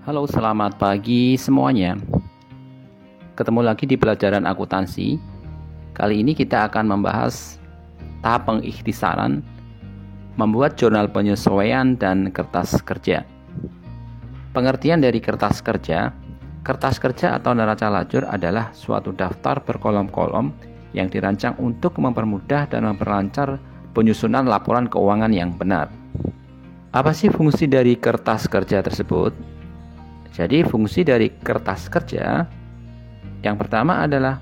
Halo, selamat pagi semuanya. Ketemu lagi di pelajaran akuntansi. Kali ini kita akan membahas tahap pengikhtisaran, membuat jurnal penyesuaian dan kertas kerja. Pengertian dari kertas kerja atau neraca lajur adalah suatu daftar berkolom-kolom yang dirancang untuk mempermudah dan memperlancar penyusunan laporan keuangan yang benar. Apa sih fungsi dari kertas kerja tersebut? Jadi fungsi dari kertas kerja yang pertama adalah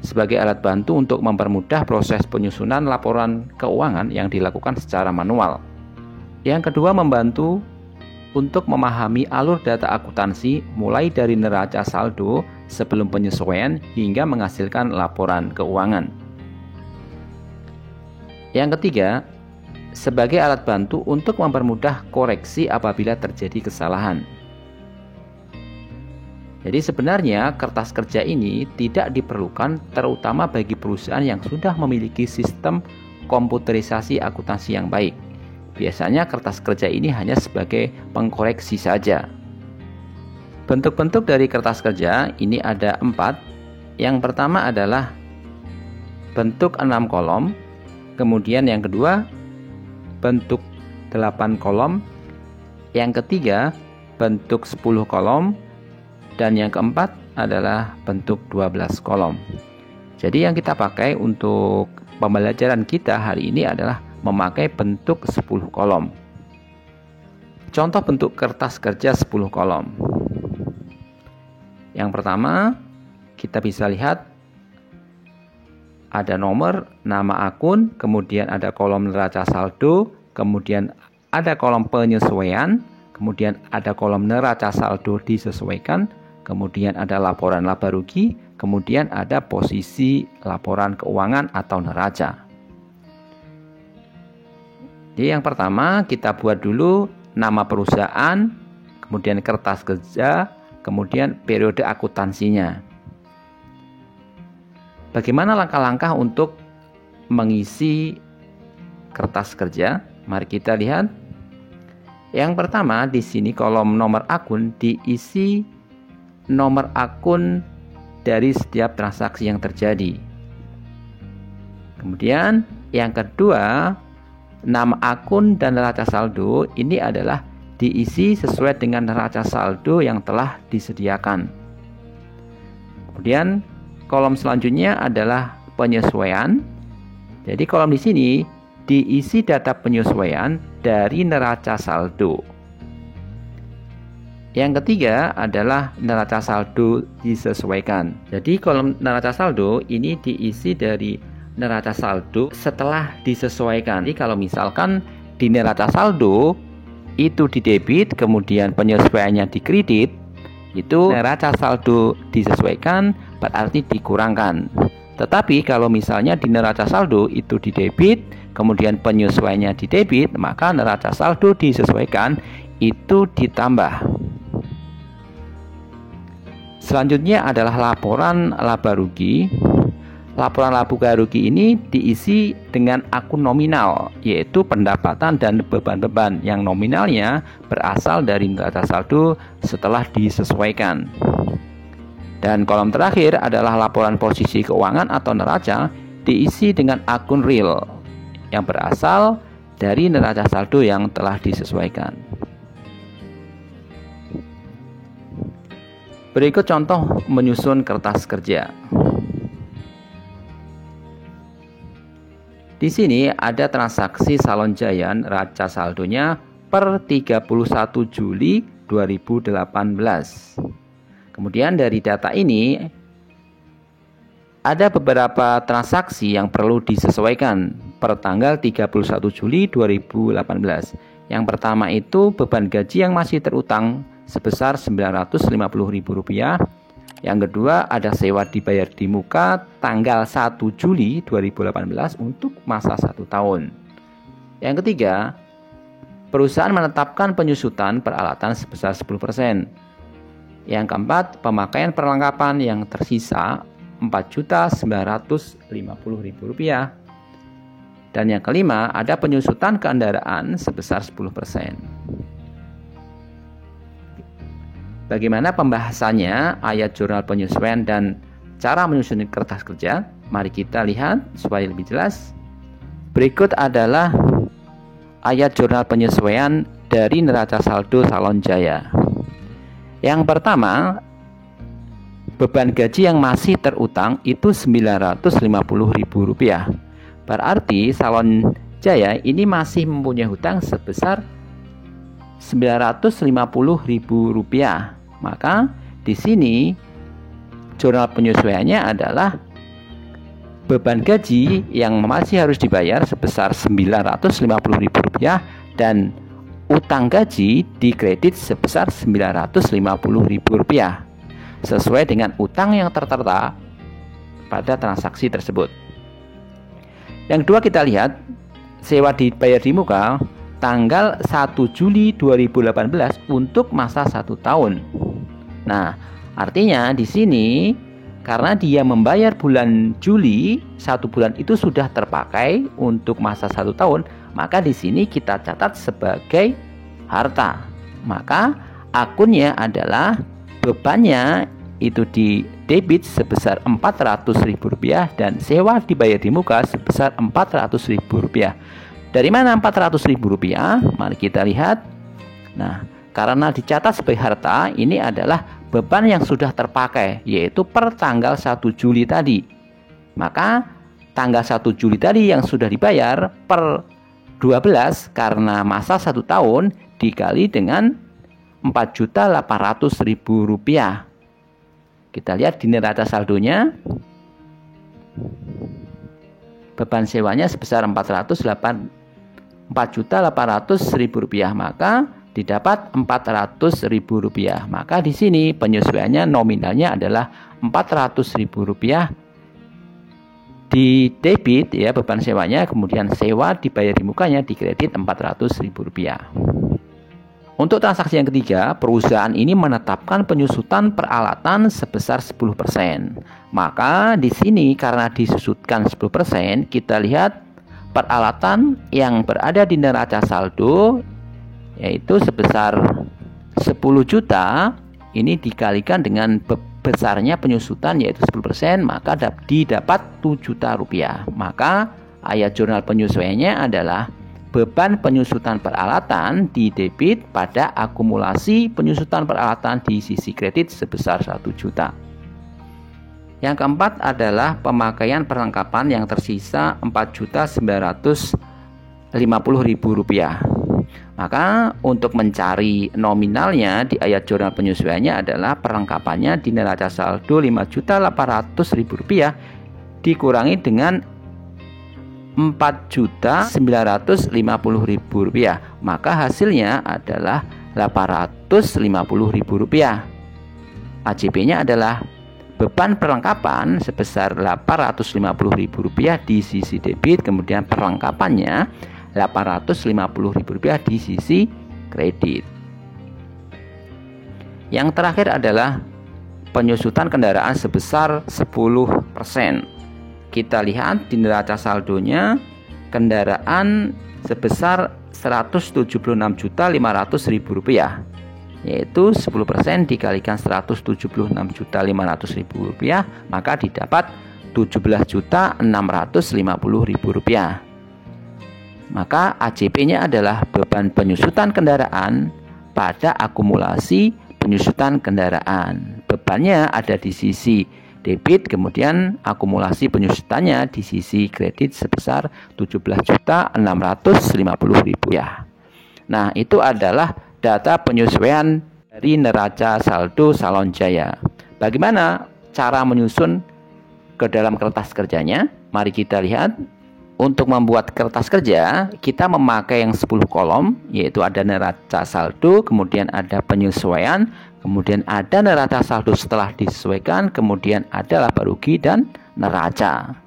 sebagai alat bantu untuk mempermudah proses penyusunan laporan keuangan yang dilakukan secara manual. Yang kedua, membantu untuk memahami alur data akuntansi mulai dari neraca saldo sebelum penyesuaian hingga menghasilkan laporan keuangan. Yang ketiga, sebagai alat bantu untuk mempermudah koreksi apabila terjadi kesalahan. Jadi sebenarnya kertas kerja ini tidak diperlukan terutama bagi perusahaan yang sudah memiliki sistem komputerisasi akuntansi yang baik. Biasanya kertas kerja ini hanya sebagai pengkoreksi saja. Bentuk-bentuk dari kertas kerja ini ada 4. Yang pertama adalah bentuk 6 kolom. Kemudian yang kedua bentuk 8 kolom. Yang ketiga bentuk 10 kolom. Dan yang keempat adalah bentuk 12 kolom. Jadi yang kita pakai untuk pembelajaran kita hari ini adalah memakai bentuk 10 kolom. Contoh bentuk kertas kerja 10 kolom. Yang pertama, kita bisa lihat ada nomor, nama akun, kemudian ada kolom neraca saldo, kemudian ada kolom penyesuaian, kemudian ada kolom neraca saldo disesuaikan, kemudian ada laporan laba rugi, kemudian ada posisi laporan keuangan atau neraca. Jadi yang pertama kita buat dulu nama perusahaan, kemudian kertas kerja, kemudian periode akuntansinya. Bagaimana langkah-langkah untuk mengisi kertas kerja? Mari kita lihat. Yang pertama di sini kolom nomor akun diisi nomor akun dari setiap transaksi yang terjadi. Kemudian yang kedua, nama akun dan neraca saldo ini adalah diisi sesuai dengan neraca saldo yang telah disediakan. Kemudian kolom selanjutnya adalah penyesuaian. Jadi kolom di sini diisi data penyesuaian dari neraca saldo. Yang ketiga adalah neraca saldo disesuaikan. Jadi kolom neraca saldo ini diisi dari neraca saldo setelah disesuaikan. Jadi kalau misalkan di neraca saldo itu di debit, kemudian penyesuaiannya di kredit, itu neraca saldo disesuaikan berarti dikurangkan. Tetapi kalau misalnya di neraca saldo itu di debit, kemudian penyesuaiannya di debit, maka neraca saldo disesuaikan itu ditambah. Selanjutnya adalah laporan laba rugi. Laporan laba rugi ini diisi dengan akun nominal, yaitu pendapatan dan beban-beban yang nominalnya berasal dari neraca saldo setelah disesuaikan. Dan kolom terakhir adalah laporan posisi keuangan atau neraca diisi dengan akun real yang berasal dari neraca saldo yang telah disesuaikan. Berikut contoh menyusun kertas kerja. Di sini ada transaksi Salon Jaya neraca saldonya per 31 Juli 2018. Kemudian dari data ini ada beberapa transaksi yang perlu disesuaikan per tanggal 31 Juli 2018. Yang pertama itu beban gaji yang masih terutang sebesar Rp950.000. Yang kedua ada sewa dibayar di muka tanggal 1 Juli 2018 untuk masa 1 tahun. Yang ketiga, perusahaan menetapkan penyusutan peralatan sebesar 10%. Yang keempat, pemakaian perlengkapan yang tersisa Rp4.950.000. Dan yang kelima, ada penyusutan kendaraan sebesar 10%. Bagaimana pembahasannya, ayat jurnal penyesuaian dan cara menyusun kertas kerja? Mari kita lihat supaya lebih jelas. Berikut adalah ayat jurnal penyesuaian dari neraca saldo Salon Jaya. Yang pertama, beban gaji yang masih terutang itu Rp950.000. Berarti Salon Jaya ini masih mempunyai hutang sebesar Rp950.000. Maka di sini jurnal penyesuaiannya adalah beban gaji yang masih harus dibayar sebesar Rp950.000 dan utang gaji dikredit sebesar Rp950.000 sesuai dengan utang yang tertera pada transaksi tersebut. Yang kedua, kita lihat sewa dibayar di muka tanggal 1 Juli 2018 untuk masa 1 tahun. Nah, artinya di sini karena dia membayar bulan Juli, 1 bulan itu sudah terpakai untuk masa 1 tahun, maka di sini kita catat sebagai harta. Maka akunnya adalah bebannya itu di debit sebesar Rp400.000 dan sewa dibayar di muka sebesar Rp400.000. Dari mana Rp400.000? Mari kita lihat. Nah, karena dicatat sebagai harta, ini adalah beban yang sudah terpakai, yaitu per tanggal 1 Juli tadi. Maka tanggal 1 Juli tadi yang sudah dibayar per 12 karena masa 1 tahun dikali dengan Rp4.800.000. Kita lihat di neraca saldonya, beban sewanya sebesar Rp4.800.000, maka didapat Rp400.000. Maka di sini penyesuaiannya nominalnya adalah Rp400.000 di debit ya beban sewanya, kemudian sewa dibayar di mukanya dikredit Rp400.000. Untuk transaksi yang ketiga, perusahaan ini menetapkan penyusutan peralatan sebesar 10%. Maka di sini karena disusutkan 10%, kita lihat peralatan yang berada di neraca saldo yaitu sebesar 10 juta ini dikalikan dengan besarnya penyusutan yaitu 10%, maka didapat Rp2 juta. Maka ayat jurnal penyesuaiannya adalah beban penyusutan peralatan di debit pada akumulasi penyusutan peralatan di sisi kredit sebesar 1 juta. Yang keempat adalah pemakaian perlengkapan yang tersisa Rp4.950.000. Maka untuk mencari nominalnya di ayat jurnal penyesuaiannya adalah perlengkapannya di neraca saldo Rp5.800.000 dikurangi dengan Rp4.950.000. Maka hasilnya adalah Rp850.000. AJP-nya adalah beban perlengkapan sebesar Rp850.000 di sisi debit, kemudian perlengkapannya Rp850.000 di sisi kredit. Yang terakhir adalah penyusutan kendaraan sebesar 10%. Kita lihat di neraca saldonya kendaraan sebesar Rp176.500.000, yaitu 10% dikalikan Rp176.500.000, maka didapat Rp17.650.000. Maka AJP-nya adalah beban penyusutan kendaraan pada akumulasi penyusutan kendaraan. Bebannya ada di sisi debit, kemudian akumulasi penyusutannya di sisi kredit sebesar Rp17.650.000. Nah, itu adalah data penyesuaian dari neraca saldo Salon Jaya. Bagaimana cara menyusun ke dalam kertas kerjanya? Mari kita lihat. Untuk membuat kertas kerja, kita memakai yang 10 kolom, yaitu ada neraca saldo, kemudian ada penyesuaian, kemudian ada neraca saldo setelah disesuaikan, kemudian ada laba rugi dan neraca.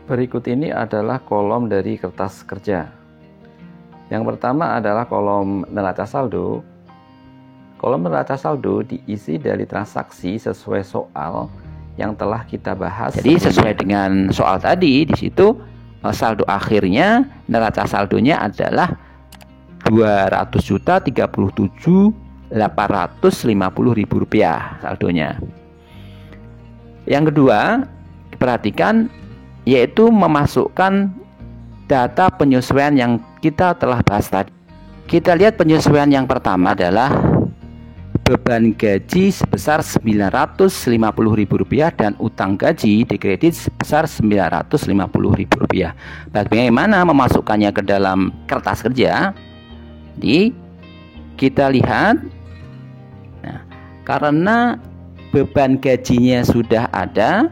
Berikut ini adalah kolom dari kertas kerja. Yang pertama adalah kolom neraca saldo. Kolom neraca saldo diisi dari transaksi sesuai soal yang telah kita bahas. Jadi sesuai dengan soal tadi, di situ saldo akhirnya neraca saldonya adalah Rp200.037.500.000. Rp850.000 saldonya. Yang kedua, perhatikan, yaitu memasukkan data penyesuaian yang kita telah bahas tadi. Kita lihat penyesuaian yang pertama adalah beban gaji sebesar Rp950.000 dan utang gaji dikredit sebesar Rp950.000. Bagaimana memasukkannya ke dalam kertas kerja? Jadi kita lihat, nah, karena beban gajinya sudah ada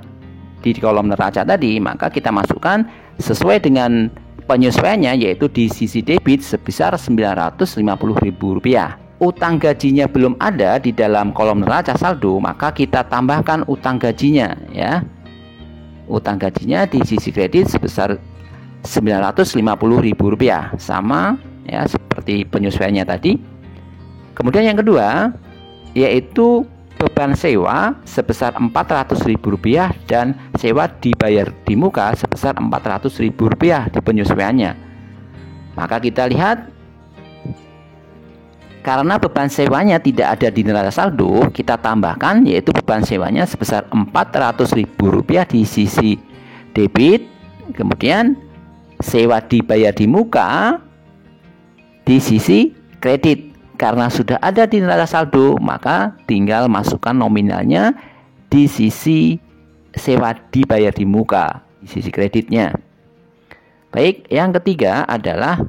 di kolom neraca tadi, maka kita masukkan sesuai dengan penyesuaiannya, yaitu di sisi debit sebesar Rp950.000. Utang gajinya belum ada di dalam kolom neraca saldo, maka kita tambahkan utang gajinya, ya. Utang gajinya di sisi kredit sebesar Rp950.000, sama ya seperti penyesuaiannya tadi. Kemudian yang kedua, yaitu beban sewa sebesar Rp400.000 dan sewa dibayar di muka sebesar Rp400.000 di penyesuaiannya. Maka kita lihat, karena beban sewanya tidak ada di neraca saldo, kita tambahkan yaitu beban sewanya sebesar Rp400.000 di sisi debit, kemudian sewa dibayar di muka di sisi kredit. Karena sudah ada di neraca saldo, maka tinggal masukkan nominalnya di sisi sewa dibayar di muka, di sisi kreditnya. Baik, yang ketiga adalah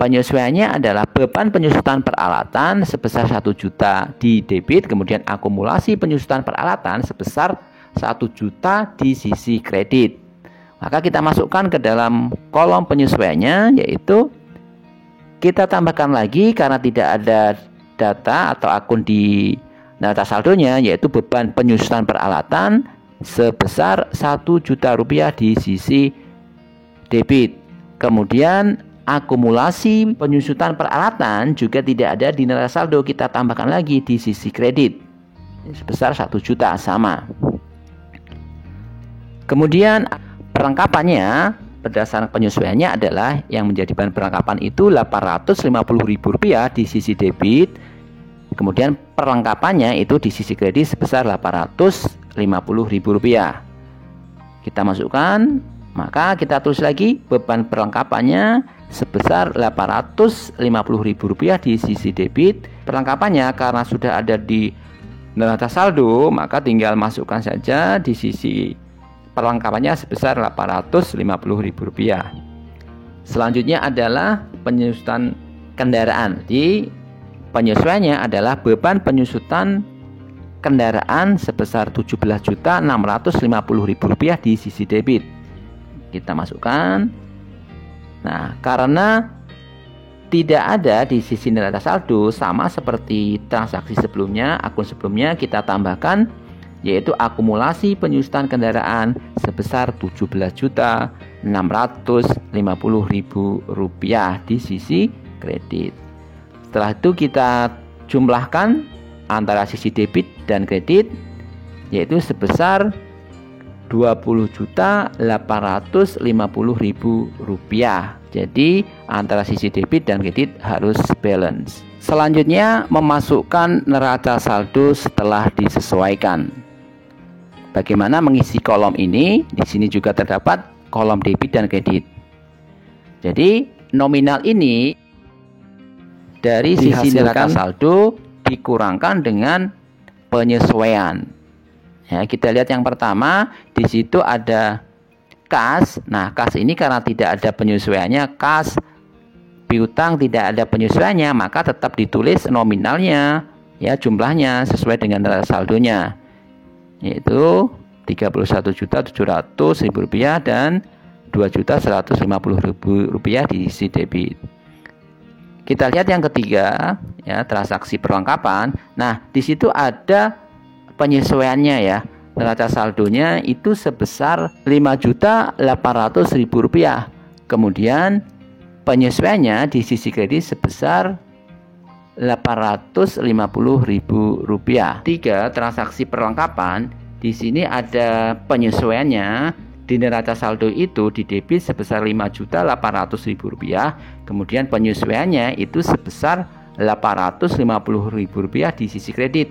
penyesuaiannya adalah beban penyusutan peralatan sebesar 1 juta di debit, kemudian akumulasi penyusutan peralatan sebesar 1 juta di sisi kredit. Maka kita masukkan ke dalam kolom penyesuaiannya, yaitu kita tambahkan lagi karena tidak ada data atau akun di neraca saldonya, yaitu beban penyusutan peralatan sebesar Rp1 juta di sisi debit. Kemudian akumulasi penyusutan peralatan juga tidak ada di neraca saldo, kita tambahkan lagi di sisi kredit sebesar 1 juta, sama. Kemudian perlengkapannya berdasarkan penyesuaiannya adalah yang menjadi bahan perlengkapan itu Rp850.000 di sisi debit, kemudian perlengkapannya itu di sisi kredit sebesar Rp850.000. Kita masukkan, maka kita tulis lagi beban perlengkapannya sebesar Rp850.000 di sisi debit. Perlengkapannya karena sudah ada di neraca saldo, maka tinggal masukkan saja di sisi perlengkapannya sebesar Rp850.000. Selanjutnya adalah penyusutan kendaraan. Di penyesuaiannya adalah beban penyusutan kendaraan sebesar Rp17.650.000 di sisi debit. Kita masukkan. Nah, karena tidak ada di sisi neraca saldo, sama seperti transaksi sebelumnya, akun sebelumnya, kita tambahkan yaitu akumulasi penyusutan kendaraan sebesar Rp17.650.000 di sisi kredit. Setelah itu kita jumlahkan antara sisi debit dan kredit, yaitu sebesar Rp20.850.000. Jadi antara sisi debit dan kredit harus balance. Selanjutnya memasukkan neraca saldo setelah disesuaikan. Bagaimana mengisi kolom ini? Di sini juga terdapat kolom debit dan kredit. Jadi nominal ini dari sisi neraca saldo dikurangkan dengan penyesuaian. Ya, kita lihat yang pertama, di situ ada kas. Nah, kas ini karena tidak ada penyesuaiannya, kas piutang tidak ada penyesuaiannya, maka tetap ditulis nominalnya, ya, jumlahnya sesuai dengan neraca saldonya, yaitu Rp31.700.000 dan Rp2.150.000 di sisi debit. Kita lihat yang ketiga, ya, transaksi perlengkapan. Nah, di situ ada penyesuaiannya, ya. Neraca saldonya itu sebesar Rp5.800.000. Kemudian penyesuaiannya di sisi kredit sebesar Rp850.000. 3. Transaksi perlengkapan. Di sini ada penyesuaiannya. Di neraca saldo itu di debit sebesar Rp5.800.000. Kemudian penyesuaiannya itu sebesar Rp850.000 di sisi kredit.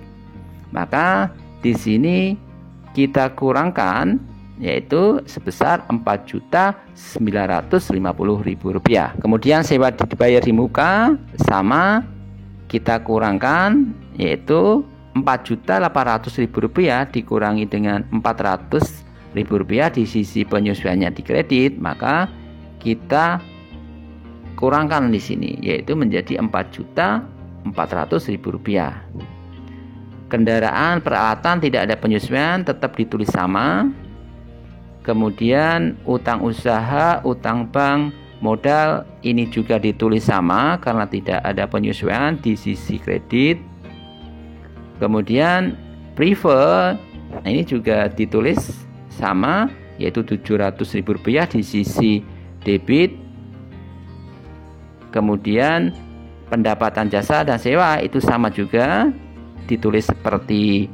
Maka di sini kita kurangkan, yaitu sebesar Rp4.950.000. Kemudian sewa dibayar di muka sama, kita kurangkan, yaitu Rp4.800.000 dikurangi dengan Rp400.000 di sisi penyesuaiannya di kredit, maka kita kurangkan di sini, yaitu menjadi Rp4.400.000. Kendaraan, peralatan tidak ada penyesuaian, tetap ditulis sama. Kemudian utang usaha, utang bank, modal ini juga ditulis sama karena tidak ada penyesuaian di sisi kredit. Kemudian prefer, nah ini juga ditulis sama, yaitu Rp700.000 di sisi debit. Kemudian pendapatan jasa dan sewa itu sama juga, ditulis seperti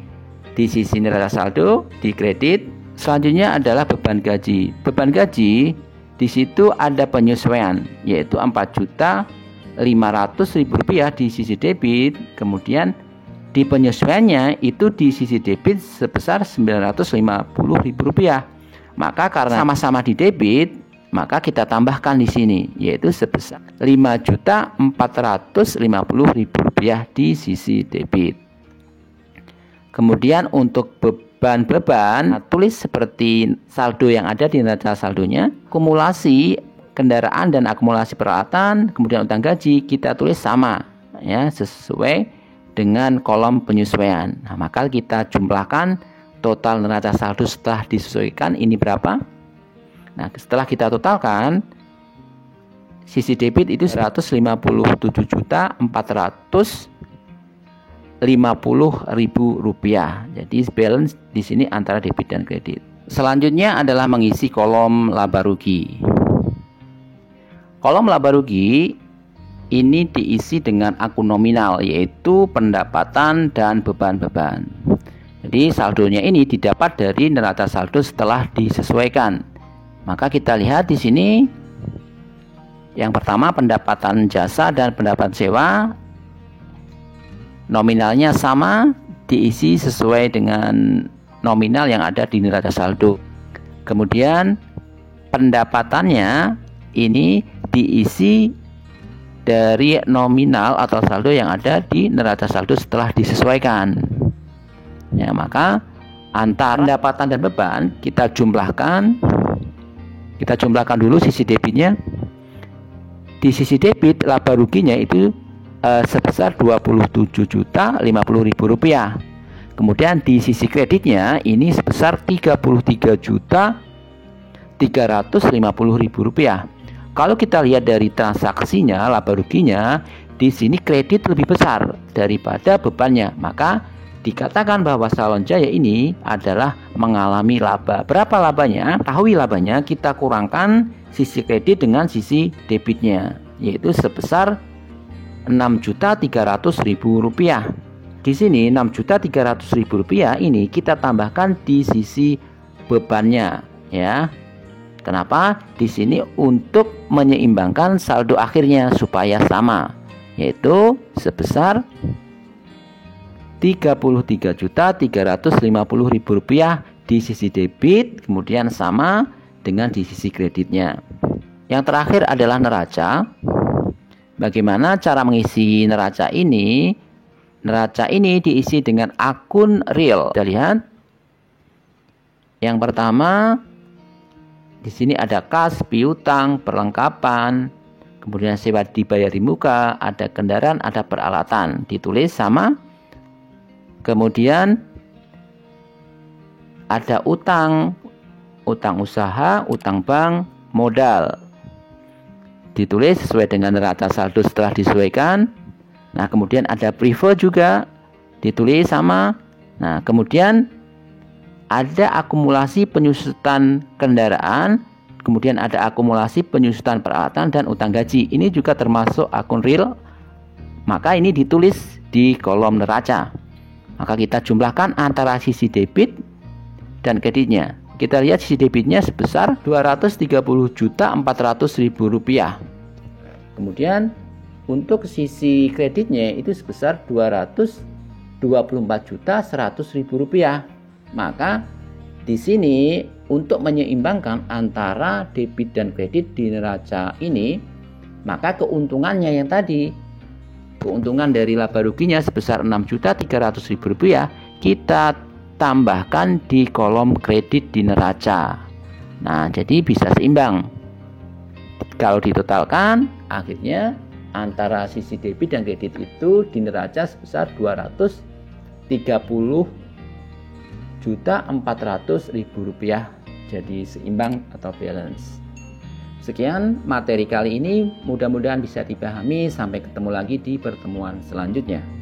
di sisi neraca saldo di kredit. Selanjutnya adalah beban gaji. Beban gaji di situ ada penyesuaian, yaitu Rp4.500.000 di sisi debit. Kemudian di penyesuaiannya itu di sisi debit sebesar Rp950.000. Maka karena sama-sama di debit, maka kita tambahkan di sini, yaitu sebesar Rp5.450.000 di sisi debit. Kemudian untuk beban, tulis seperti saldo yang ada di neraca saldonya. Akumulasi kendaraan dan akumulasi peralatan, kemudian utang gaji kita tulis sama, ya, sesuai dengan kolom penyesuaian. Nah, maka kita jumlahkan total neraca saldo setelah disesuaikan ini berapa. Nah, setelah kita totalkan, sisi debit itu Rp157.450.000. Jadi balance di sini antara debit dan kredit. Selanjutnya adalah mengisi kolom laba rugi. Kolom laba rugi ini diisi dengan akun nominal, yaitu pendapatan dan beban-beban. Jadi saldonya ini didapat dari neraca saldo setelah disesuaikan. Maka kita lihat di sini, yang pertama pendapatan jasa dan pendapatan sewa nominalnya sama, diisi sesuai dengan nominal yang ada di neraca saldo. Kemudian pendapatannya ini diisi dari nominal atau saldo yang ada di neraca saldo setelah disesuaikan. Ya, maka antara pendapatan dan beban kita jumlahkan. Kita jumlahkan dulu sisi debitnya. Di sisi debit laba ruginya itu sebesar Rp27.050.000. Kemudian di sisi kreditnya ini sebesar Rp33.350.000. Kalau kita lihat dari transaksinya, laba ruginya di sini kredit lebih besar daripada bebannya, maka dikatakan bahwa Salon Jaya ini adalah mengalami laba. Berapa labanya? Ketahui labanya, kita kurangkan sisi kredit dengan sisi debitnya, yaitu sebesar Rp6.300.000. Di sini Rp6.300.000 ini kita tambahkan di sisi bebannya, ya. Kenapa? Di sini untuk menyeimbangkan saldo akhirnya supaya sama, yaitu sebesar Rp33.350.000 di sisi debit, kemudian sama dengan di sisi kreditnya. Yang terakhir adalah neraca. Bagaimana cara mengisi neraca ini? Neraca ini diisi dengan akun real. Kita lihat. Yang pertama, di sini ada kas, piutang, perlengkapan, kemudian sewa dibayar di muka, ada kendaraan, ada peralatan, ditulis sama. Kemudian ada utang, utang usaha, utang bank, modal, ditulis sesuai dengan neraca saldo setelah disesuaikan. Nah, kemudian ada prefer juga, ditulis sama. Nah, kemudian ada akumulasi penyusutan kendaraan, kemudian ada akumulasi penyusutan peralatan dan utang gaji. Ini juga termasuk akun real, maka ini ditulis di kolom neraca. Maka kita jumlahkan antara sisi debit dan kreditnya. Kita lihat sisi debitnya sebesar Rp230.400.000. Kemudian untuk sisi kreditnya itu sebesar Rp224.100.000. Maka di sini untuk menyeimbangkan antara debit dan kredit di neraca ini, maka keuntungannya yang tadi, keuntungan dari laba ruginya sebesar Rp6.300.000 kita tambahkan di kolom kredit di neraca. Nah, jadi bisa seimbang. Kalau ditotalkan, akhirnya antara sisi debit dan kredit itu di neraca sebesar Rp203.400.000. Jadi seimbang atau balance. Sekian materi kali ini, mudah-mudahan bisa dipahami. Sampai ketemu lagi di pertemuan selanjutnya.